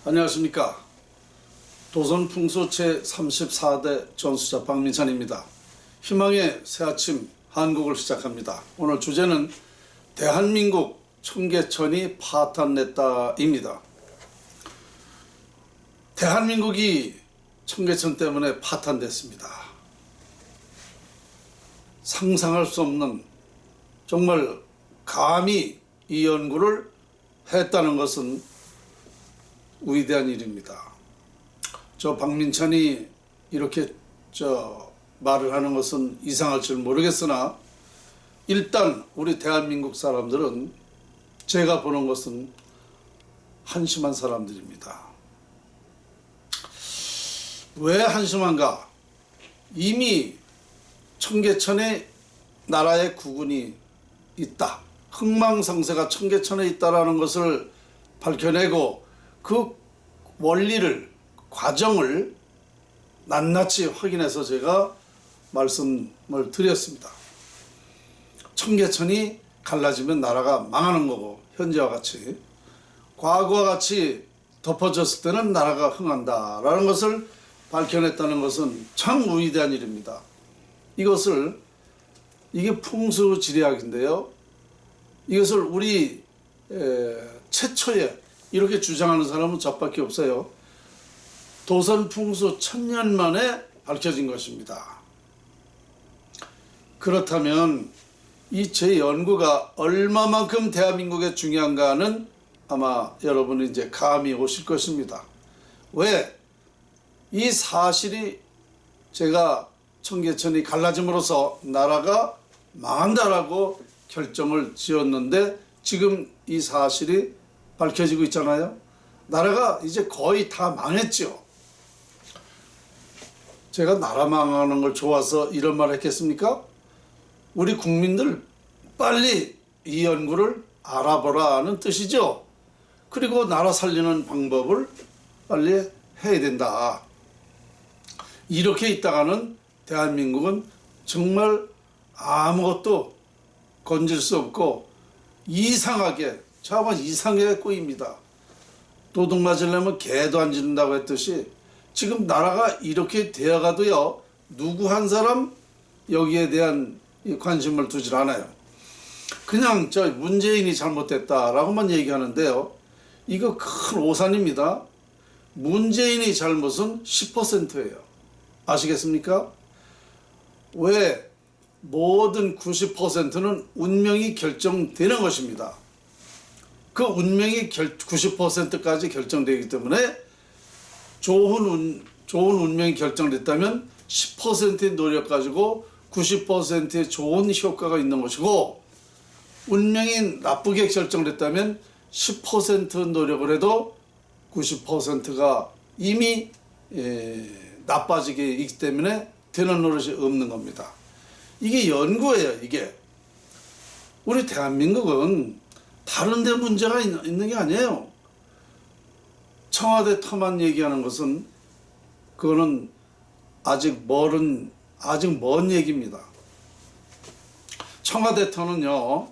안녕하십니까. 도선풍수 제34대 전수자 박민찬입니다. 희망의 새아침 한국을 시작합니다. 오늘 주제는 대한민국 청계천이 파탄냈다입니다. 대한민국이 청계천 때문에 파탄됐습니다. 상상할 수 없는, 정말 감히 이 연구를 했다는 것은 위대한 일입니다. 저 박민찬이 이렇게 말을 하는 것은 이상할 줄 모르겠으나 일단 우리 대한민국 사람들은 제가 보는 것은 한심한 사람들입니다. 왜 한심한가? 이미 청계천에 나라의 국운이 있다, 흥망성쇠가 청계천에 있다라는 것을 밝혀내고 그 원리를, 과정을 낱낱이 확인해서 제가 말씀을 드렸습니다. 청계천이 갈라지면 나라가 망하는 거고, 현재와 같이 과거와 같이 덮어졌을 때는 나라가 흥한다라는 것을 밝혀냈다는 것은 참 위대한 일입니다. 이게 풍수지리학인데요, 이것을 우리 최초에 이렇게 주장하는 사람은 저밖에 없어요. 도선풍수 1000년 만에 밝혀진 것입니다. 그렇다면 이 제 연구가 얼마만큼 대한민국에 중요한가는 아마 여러분이 이제 감이 오실 것입니다. 왜? 이 사실이, 제가 청계천이 갈라짐으로써 나라가 망한다라고 결정을 지었는데 지금 이 사실이 밝혀지고 있잖아요. 나라가 이제 거의 다 망했죠. 제가 나라 망하는 걸 좋아서 이런 말 했겠습니까? 우리 국민들 빨리 이 연구를 알아보라는 뜻이죠. 그리고 나라 살리는 방법을 빨리 해야 된다. 이렇게 있다가는 대한민국은 정말 아무것도 건질 수 없고 이상하게, 정말 이상하게 꼬입니다. 도둑 맞으려면 개도 안 짖는다고 했듯이 지금 나라가 이렇게 되어가도요, 누구 한 사람 여기에 대한 관심을 두질 않아요. 그냥 문재인이 잘못됐다라고만 얘기하는데요, 이거 큰 오산입니다. 문재인이 잘못은 10%예요. 아시겠습니까? 왜? 모든 90%는 운명이 결정되는 것입니다. 그 운명이 90%까지 결정되기 때문에 좋은 운명이 결정됐다면 10%의 노력 가지고 90%의 좋은 효과가 있는 것이고, 운명이 나쁘게 결정됐다면 10% 노력을 해도 90%가 이미 나빠지게 있기 때문에 되는 노릇이 없는 겁니다. 이게 연구예요. 이게 우리 대한민국은 다른 데 문제가 있는 게 아니에요. 청와대 터만 얘기하는 것은 그거는 아직 먼 얘기입니다. 청와대 터는요,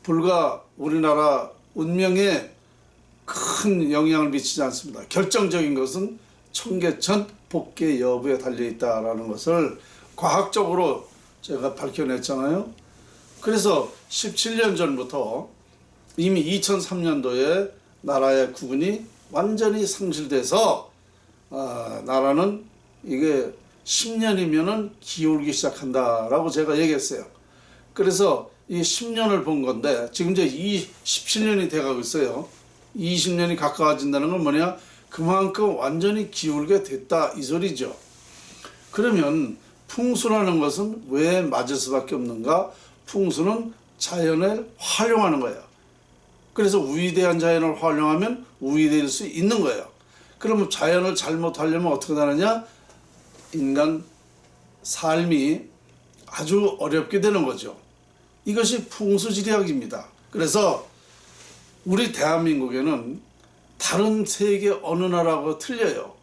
불과 우리나라 운명에 큰 영향을 미치지 않습니다. 결정적인 것은 청계천 복개 여부에 달려있다라는 것을 과학적으로 제가 밝혀냈잖아요. 그래서 17년 전부터 이미 2003년도에 나라의 국운이 완전히 상실돼서 나라는 이게 10년이면은 기울기 시작한다라고 제가 얘기했어요. 그래서 이 10년을 본 건데 지금 이제 17년이 돼가고 있어요. 20년이 가까워진다는 건 뭐냐? 그만큼 완전히 기울게 됐다, 이 소리죠. 그러면 풍수라는 것은 왜 맞을 수밖에 없는가? 풍수는 자연을 활용하는 거예요. 그래서 위대한 자연을 활용하면 위대할 수 있는 거예요. 그러면 자연을 잘못하려면 어떻게 되느냐? 인간 삶이 아주 어렵게 되는 거죠. 이것이 풍수지리학입니다. 그래서 우리 대한민국에는 다른 세계 어느 나라하고 틀려요.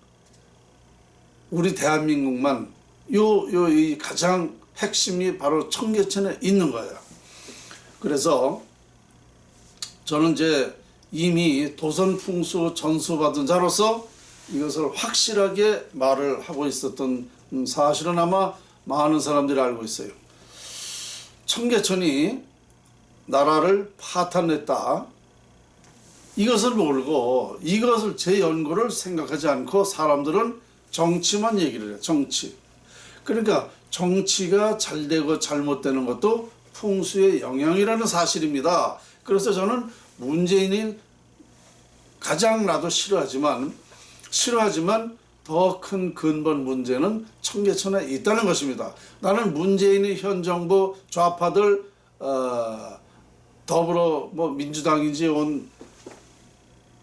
우리 대한민국만 이 가장 핵심이 바로 청계천에 있는 거예요. 그래서 저는 이제 이미 도선풍수 전수받은 자로서 이것을 확실하게 말을 하고 있었던 사실은 아마 많은 사람들이 알고 있어요. 청계천이 나라를 파탄냈다. 이것을 모르고 이것을 제 연구를 생각하지 않고 사람들은 정치만 얘기를 해요. 정치. 그러니까 정치가 잘되고 잘못되는 것도 풍수의 영향이라는 사실입니다. 그래서 저는 문재인이 가장 나도 싫어하지만 더 큰 근본 문제는 청계천에 있다는 것입니다. 나는 문재인이 현 정부 좌파들 더불어 민주당인지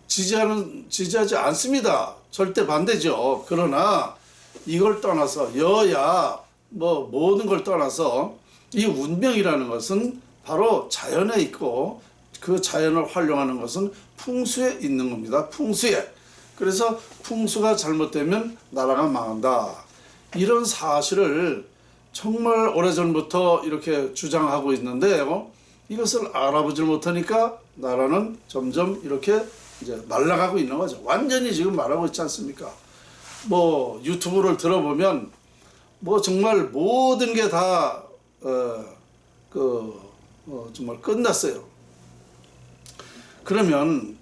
지지하지 않습니다. 절대 반대죠. 그러나 이걸 떠나서 여야 모든 걸 떠나서 이 운명이라는 것은 바로 자연에 있고 그 자연을 활용하는 것은 풍수에 있는 겁니다. 풍수에. 그래서 풍수가 잘못되면 나라가 망한다. 이런 사실을 정말 오래전부터 이렇게 주장하고 있는데요. 이것을 알아보질 못하니까 나라는 점점 이렇게 이제 말라가고 있는 거죠. 완전히 지금 말하고 있지 않습니까? 유튜브를 들어보면 정말 모든 게 다 정말 끝났어요. 그러면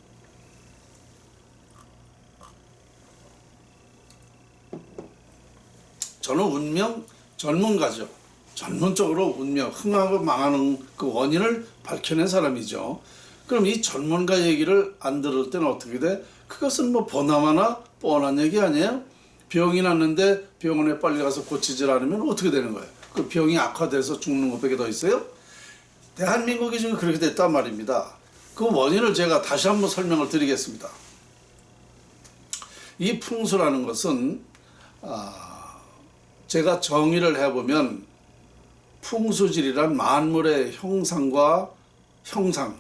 저는 운명 전문가죠. 전문적으로 운명, 흥하고 망하는 그 원인을 밝혀낸 사람이죠. 그럼 이 전문가 얘기를 안 들을 때는 어떻게 돼? 그것은 보나마나 뻔한 얘기 아니에요? 병이 났는데 병원에 빨리 가서 고치질 않으면 어떻게 되는 거예요? 그 병이 악화돼서 죽는 것밖에 더 있어요? 대한민국이 지금 그렇게 됐단 말입니다. 그 원인을 제가 다시 한번 설명을 드리겠습니다. 이 풍수라는 것은 제가 정의를 해보면 풍수질이란 만물의 형상과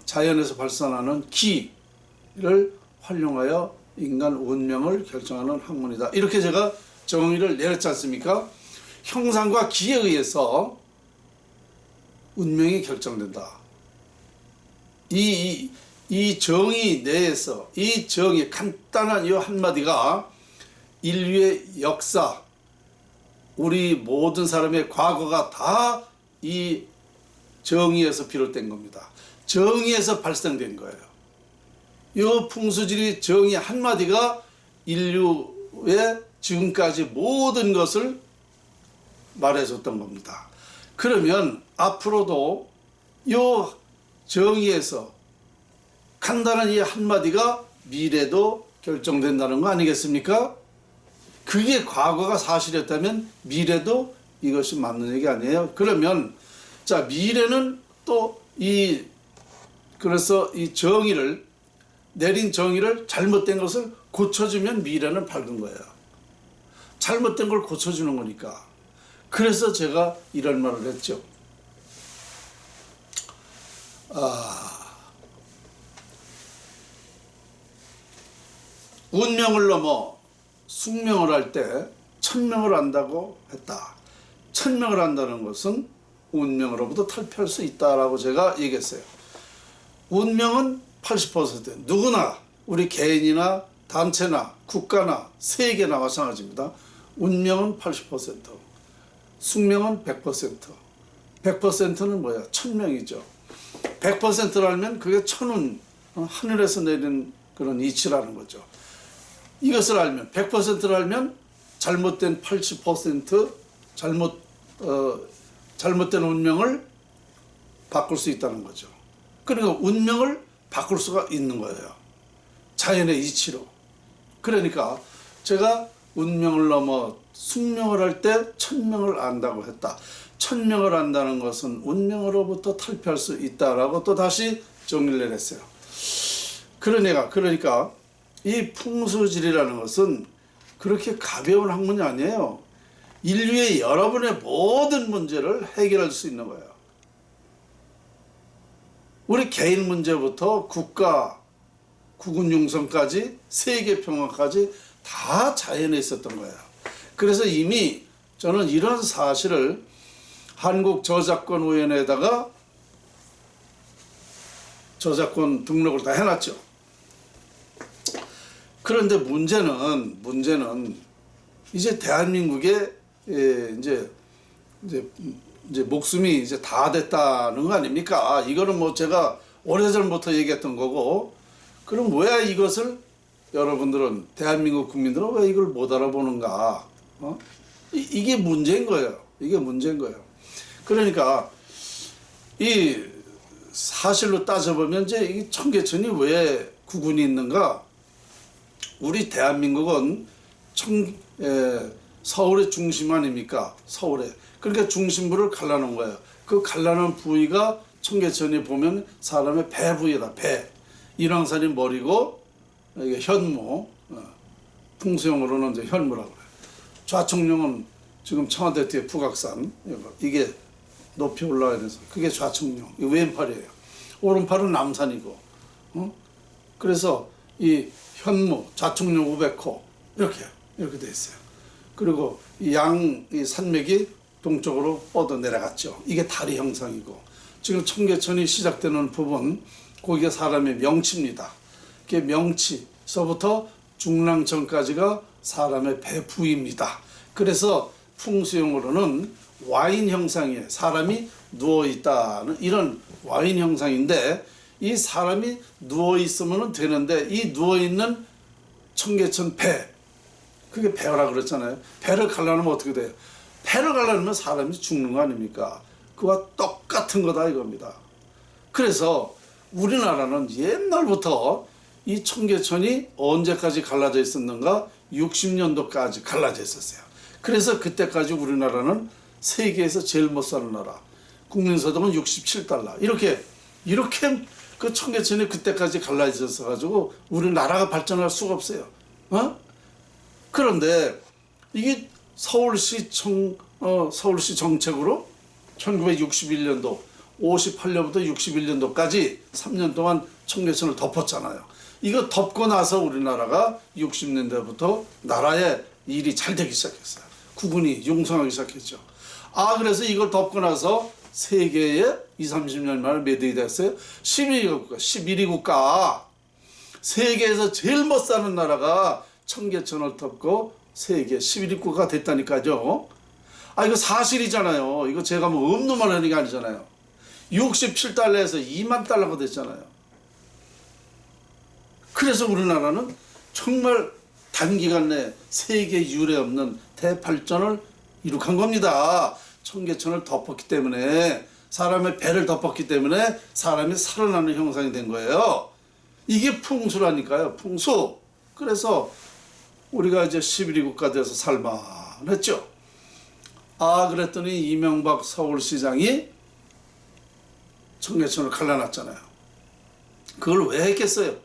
자연에서 발산하는 기를 활용하여 인간 운명을 결정하는 학문이다. 이렇게 제가 정의를 내렸지 않습니까? 형상과 기에 의해서 운명이 결정된다. 이 정의 내에서 이 정의 간단한 이 한마디가 인류의 역사, 우리 모든 사람의 과거가 다 이 정의에서 비롯된 겁니다. 정의에서 발생된 거예요. 이 풍수지리 정의 한마디가 인류의 지금까지 모든 것을 말해줬던 겁니다. 그러면 앞으로도 이 정의에서 간단한 이 한마디가 미래도 결정된다는 거 아니겠습니까? 그게 과거가 사실이었다면 미래도 이것이 맞는 얘기 아니에요? 그러면 미래는 또 그래서 이 정의를 내린 정의를 잘못된 것을 고쳐주면 미래는 밝은 거예요. 잘못된 걸 고쳐주는 거니까. 그래서 제가 이런 말을 했죠. 운명을 넘어 숙명을 할 때 천명을 안다고 했다. 천명을 안다는 것은 운명으로부터 탈피할 수 있다라고 제가 얘기했어요. 운명은 80%, 누구나 우리 개인이나 단체나 국가나 세계나 마찬가지입니다. 운명은 80%, 숙명은 100%. 100%는 뭐야? 천명이죠. 100%라면 그게 천운, 하늘에서 내린 그런 이치라는 거죠. 이것을 알면 100%를 알면 잘못된 80% 잘못된 운명을 바꿀 수 있다는 거죠. 그러니까 운명을 바꿀 수가 있는 거예요. 자연의 이치로. 그러니까 제가 운명을 넘어 숙명을 할 때 천명을 안다고 했다. 천명을 안다는 것은 운명으로부터 탈피할 수 있다라고 또 다시 정리를 내렸어요. 그러니까 이 풍수질이라는 것은 그렇게 가벼운 학문이 아니에요. 인류의 여러분의 모든 문제를 해결할 수 있는 거예요. 우리 개인 문제부터 국가, 국군 융성까지 세계 평화까지 다 자연에 있었던 거예요. 그래서 이미 저는 이런 사실을 한국저작권위원회에다가 저작권 등록을 다 해놨죠. 그런데 문제는 이제 대한민국의 이제 목숨이 이제 다 됐다는 거 아닙니까? 이거는 뭐 제가 오래전부터 얘기했던 거고, 그럼 왜 이것을 여러분들은, 대한민국 국민들은 왜 이걸 못 알아보는가? 이게 문제인 거예요. 이게 문제인 거예요. 그러니까 이 사실로 따져보면 이제 이 청계천이 왜 구군이 있는가? 우리 대한민국은 서울의 중심 아닙니까? 서울에. 그러니까 중심부를 갈라놓은 거예요. 그 갈라놓은 부위가 청계천이 보면 사람의 배 부위다. 배. 인왕산이 머리고 이게 현무, 풍수용으로는 이제 현무라고 그래요. 좌청룡은 지금 청와대 뒤에 북악산, 이게 높이 올라가야 돼서 그게 좌청룡, 이 왼팔이에요. 오른팔은 남산이고, 그래서 이 현무, 좌청룡 우백호 이렇게 돼 있어요. 그리고 이 산맥이 동쪽으로 뻗어 내려갔죠. 이게 다리 형상이고, 지금 청계천이 시작되는 부분, 거기가 사람의 명치입니다. 그게 명치서부터 중랑천까지가 사람의 배 부위입니다. 그래서 풍수용으로는 와인 형상이에요. 사람이 누워있다는 이런 와인 형상인데, 이 사람이 누워있으면 되는데, 이 누워있는 청계천 배, 그게 배라 그랬잖아요. 배를 갈라놓으면 어떻게 돼요? 배를 갈라놓으면 사람이 죽는 거 아닙니까? 그와 똑같은 거다 이겁니다. 그래서 우리나라는 옛날부터 이 청계천이 언제까지 갈라져 있었는가? 60년도까지 갈라져 있었어요. 그래서 그때까지 우리나라는 세계에서 제일 못 사는 나라, 국민소득은 67달러 이렇게 그 청계천이 그때까지 갈라져 있어가지고 우리나라가 발전할 수가 없어요. 그런데 이게 서울시 정책으로 1961년도 58년부터 61년도까지 3년 동안 청계천을 덮었잖아요. 이거 덮고 나서 우리나라가 60년대부터 나라의 일이 잘 되기 시작했어요. 국군이 융성하기 시작했죠. 그래서 이걸 덮고 나서 세계에 20-30년 만에 몇 위가 됐어요? 11위 국가. 세계에서 제일 못 사는 나라가 청계천을 덮고 세계 11위 국가가 됐다니까요. 이거 사실이잖아요. 이거 제가 뭐 없는 말 하는 게 아니잖아요. 67달러에서 2만 달러가 됐잖아요. 그래서 우리나라는 정말 단기간 내 세계 유례 없는 대발전을 이룩한 겁니다. 청계천을 덮었기 때문에, 사람의 배를 덮었기 때문에 사람이 살아나는 형상이 된 거예요. 이게 풍수라니까요. 풍수. 그래서 우리가 이제 11위 국가 돼서 살만했죠. 그랬더니 이명박 서울시장이 청계천을 갈라놨잖아요. 그걸 왜 했겠어요?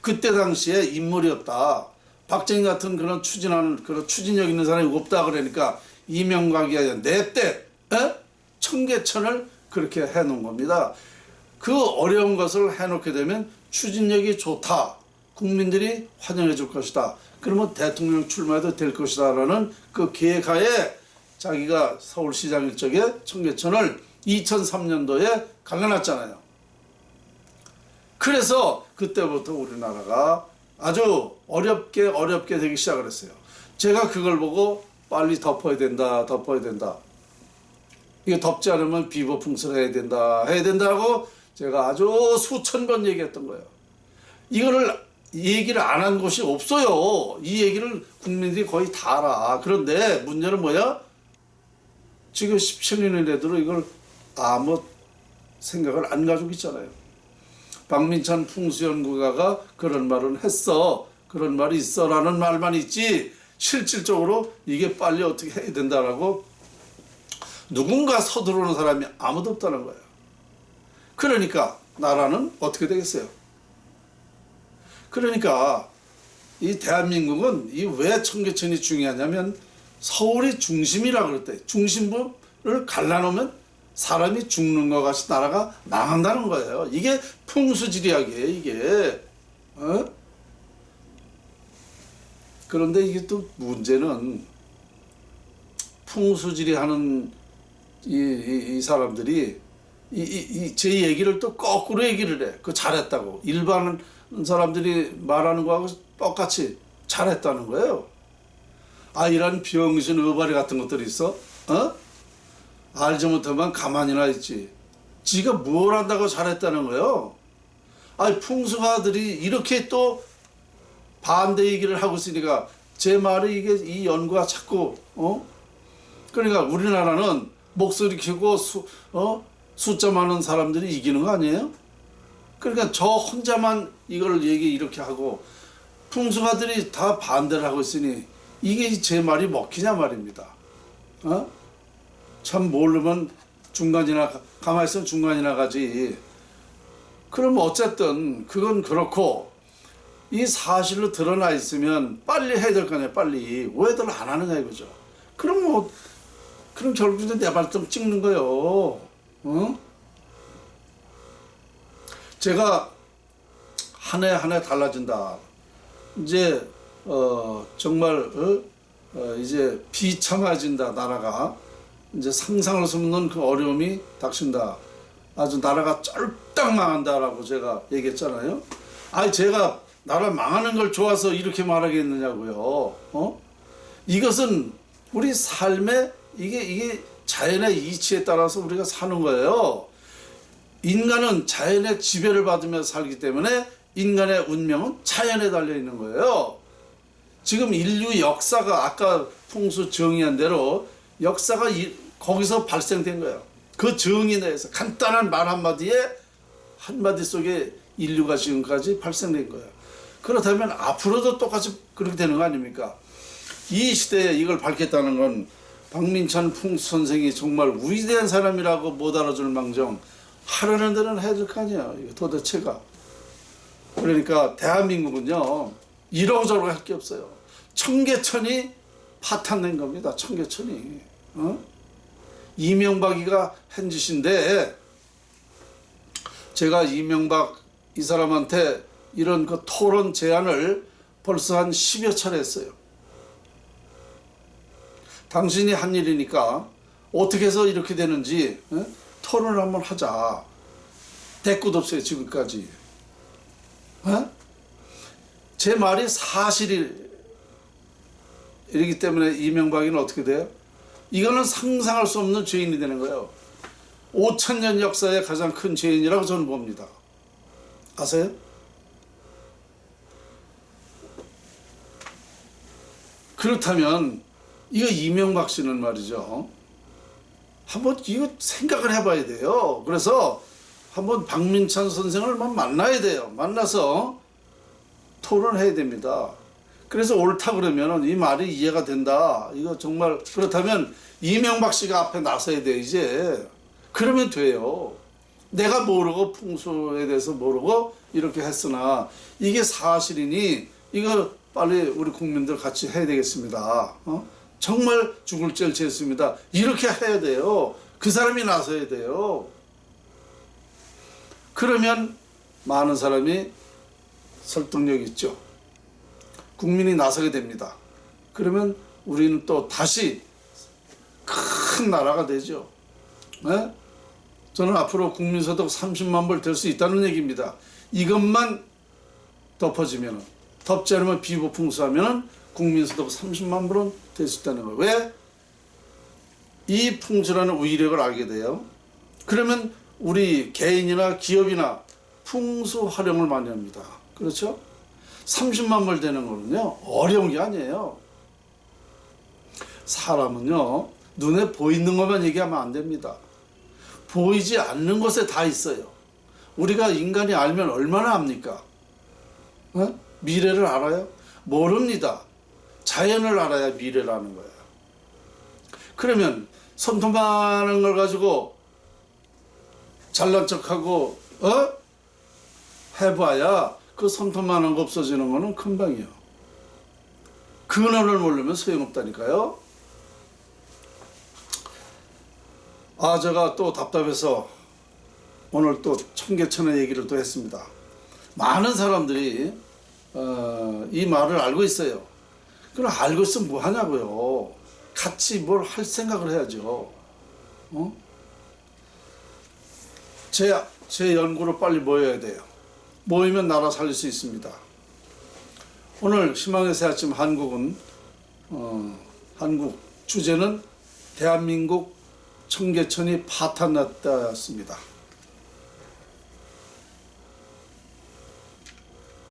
그때 당시에 인물이 없다. 박정희 같은 그런 추진력 있는 사람이 없다 그러니까 이명박이 아니라 냅대 청계천을 그렇게 해놓은 겁니다. 그 어려운 것을 해놓게 되면 추진력이 좋다. 국민들이 환영해 줄 것이다. 그러면 대통령 출마해도 될 것이다 라는 그 계획하에 자기가 서울시장일 적에 청계천을 2003년도에 갈라놨잖아요. 그래서 그때부터 우리나라가 아주 어렵게 되기 시작을 했어요. 제가 그걸 보고 빨리 덮어야 된다. 이거 덮지 않으면 비보풍수를 해야 된다고 제가 아주 수천 번 얘기했던 거예요. 이거를 얘기를 안 한 곳이 없어요. 이 얘기를 국민들이 거의 다 알아. 그런데 문제는 뭐야? 지금 17년이라도 이걸 아무 생각을 안 가지고 있잖아요. 박민찬 풍수연구가가 그런 말은 했어. 그런 말이 있어. 라는 말만 있지. 실질적으로 이게 빨리 어떻게 해야 된다라고 누군가 서두르는 사람이 아무도 없다는 거예요. 그러니까 나라는 어떻게 되겠어요? 그러니까 이 대한민국은 이 왜 청계천이 중요하냐면 서울이 중심이라 그랬대. 중심부를 갈라놓으면 사람이 죽는 것 같이 나라가 망한다는 거예요. 이게 풍수지리학이에요, 이게. 그런데 이게 또 문제는 풍수지리 하는 이 사람들이 제 얘기를 또 거꾸로 얘기를 해. 그거 잘했다고. 일반 사람들이 말하는 거하고 똑같이 잘했다는 거예요. 아, 이런 병신 의바리 같은 것들이 있어? 어? 알지 못하면 가만히나 있지. 지가 뭘 한다고 잘했다는 거예요? 아니, 풍수가들이 이렇게 또 반대 얘기를 하고 있으니까 제 말이 이게 이 연구가 자꾸 그러니까 우리나라는 목소리 키고 숫자 많은 사람들이 이기는 거 아니에요? 그러니까 저 혼자만 이걸 이렇게 하고 풍수가들이 다 반대를 하고 있으니 이게 제 말이 먹히냐 말입니다. 참 모르면 중간이나 가만히 있으면 중간이나 가지. 그럼 어쨌든 그건 그렇고 이 사실로 드러나 있으면 빨리 해야 될 거 아니에요. 빨리 왜들 안 하느냐 이거죠. 그럼 결국은 내 발등 찍는 거예요. 제가 한 해 한 해 달라진다. 이제 정말 이제 비참해진다. 나라가 이제 상상할 수 없는 그 어려움이 닥친다. 아주 나라가 쫄딱 망한다라고 제가 얘기했잖아요. 아니, 제가 나라 망하는 걸 좋아서 이렇게 말하겠느냐고요. 이것은 우리 삶의 이게 자연의 이치에 따라서 우리가 사는 거예요. 인간은 자연의 지배를 받으며 살기 때문에 인간의 운명은 자연에 달려 있는 거예요. 지금 인류 역사가 아까 풍수 정의한 대로 역사가 거기서 발생된 거예요. 그 정의에 대해서 간단한 말 한마디 속에 인류가 지금까지 발생된 거예요. 그렇다면 앞으로도 똑같이 그렇게 되는 거 아닙니까? 이 시대에 이걸 밝혔다는 건 박민찬 풍수 선생이 정말 위대한 사람이라고 못 알아줄 망정 하려는 데는 해야 될 거 아니에요. 이거 도대체가. 그러니까 대한민국은요 이러고저러고 할 게 없어요. 청계천이 파탄낸 겁니다. 청계천이. 이명박이가 한 짓인데 제가 이명박 이 사람한테 이런 그 토론 제안을 벌써 한 10여 차례 했어요. 당신이 한 일이니까 어떻게 해서 이렇게 되는지 토론을 한번 하자. 대꾸도 없어요 지금까지. 제 말이 사실이기 때문에 이명박이는 어떻게 돼요? 이거는 상상할 수 없는 죄인이 되는 거예요. 5,000년 역사의 가장 큰 죄인이라고 저는 봅니다. 아세요? 그렇다면 이거 이명박 씨는 말이죠. 한번 이거 생각을 해봐야 돼요. 그래서 한번 박민찬 선생을 만나야 돼요. 만나서 토론해야 됩니다. 그래서 옳다 그러면 이 말이 이해가 된다. 이거 정말 그렇다면 이명박 씨가 앞에 나서야 돼 이제. 그러면 돼요. 내가 모르고 풍수에 대해서 모르고 이렇게 했으나 이게 사실이니 이거 빨리 우리 국민들 같이 해야 되겠습니다. 정말 죽을 죄를 지었습니다. 이렇게 해야 돼요. 그 사람이 나서야 돼요. 그러면 많은 사람이 설득력 있죠. 국민이 나서게 됩니다. 그러면 우리는 또 다시 큰 나라가 되죠. 네? 저는 앞으로 국민소득 30만 불 될 수 있다는 얘기입니다. 이것만 덮어지면, 덮지 않으면 비보풍수하면 국민소득 30만 불은 될 수 있다는 거예요. 왜? 이 풍수라는 위력을 알게 돼요. 그러면 우리 개인이나 기업이나 풍수 활용을 많이 합니다. 그렇죠? 30만 불 되는 거는요 어려운 게 아니에요. 사람은요 눈에 보이는 것만 얘기하면 안 됩니다. 보이지 않는 것에 다 있어요. 우리가 인간이 알면 얼마나 압니까? 미래를 알아요? 모릅니다. 자연을 알아야 미래를 아는 거예요. 그러면 손톱만한 걸 가지고 잘난 척하고 해봐야 그 손톱만한 거 없어지는 거는 금방이요. 근원을 모르면 소용없다니까요. 제가 또 답답해서 오늘 또 청계천의 얘기를 또 했습니다. 많은 사람들이 이 말을 알고 있어요. 그럼 알고 있으면 뭐 하냐고요. 같이 뭘 할 생각을 해야죠. 제 연구로 빨리 모여야 돼요. 모이면 나라 살릴 수 있습니다. 오늘 희망의 새 아침 한국 주제는 대한민국 청계천이 파탄났다였습니다.